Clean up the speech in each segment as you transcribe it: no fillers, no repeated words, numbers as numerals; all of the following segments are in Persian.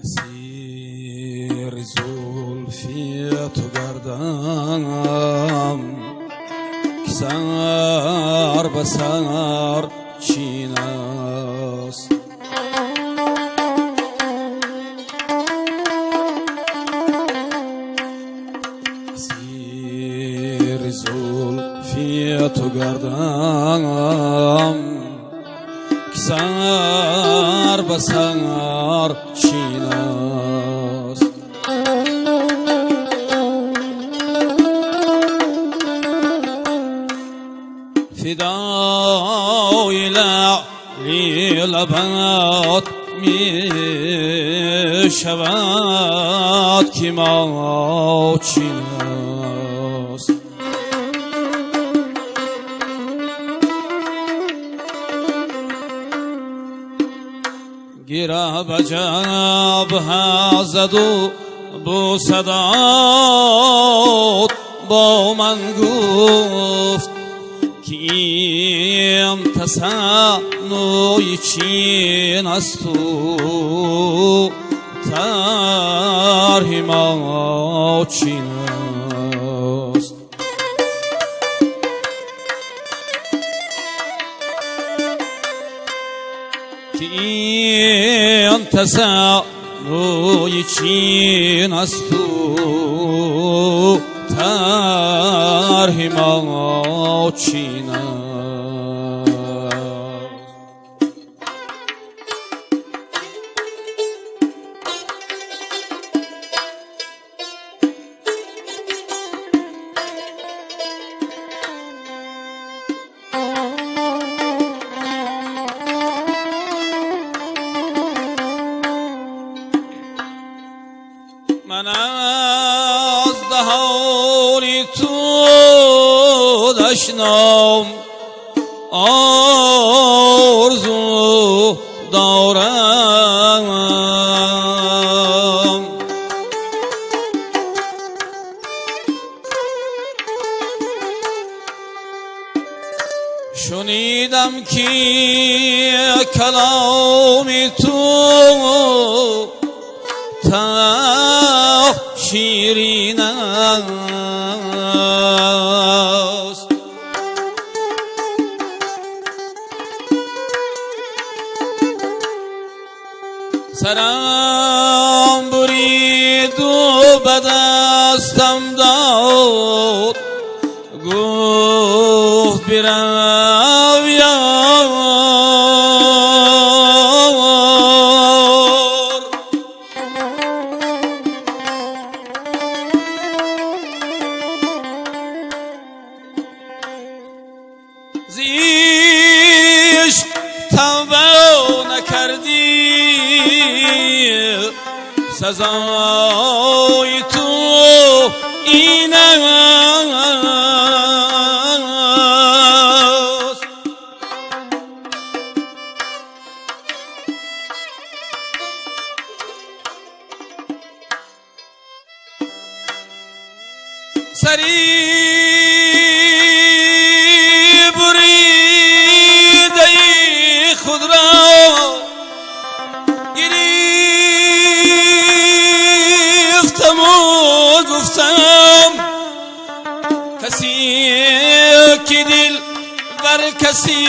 زیر زلفی تو گردم که سر به سر چین است. زیر زلفی تو گردم که سر به سر چین است. فدای لعلی لبت می شود که ما چین است. گیره به جبهه زد و بوسه داد، با من گفت که این تسنوی چین است و طرح ما چین است. که این تسنوی چین است و طرح ما چین است. من از دهان تو دشنام آرزو دارم، شنیدم که کلام تو شیرین است. سرم برید و به دستم داد، گفت برویم زیش توبه نکردی، سزای تو این است. سری خود را گرفتم و گفتم کسی که دل بر کسی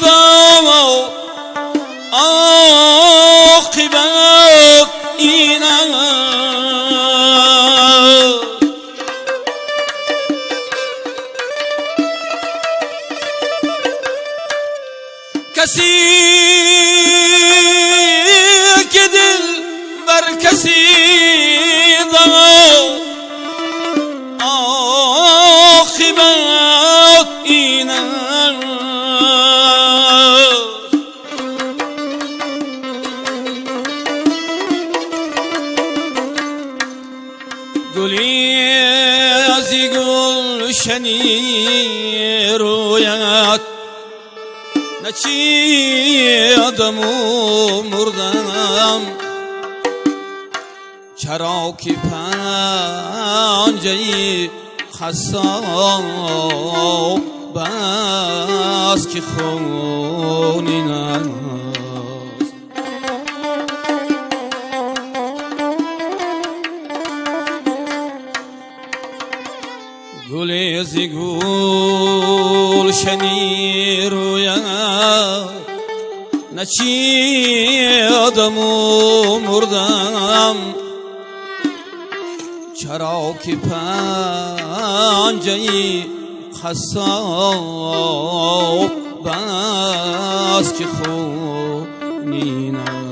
دام عاقبت این کسی که دل بر کسی داد عاقبت این است. گلی از گلشنی رویت نچیدم و مردم، چرا که پنجه خساب بس که خونین است. چه نیرویم نچی آدمو مردم چرا که پنجه‌ی قصاب بس که خونینم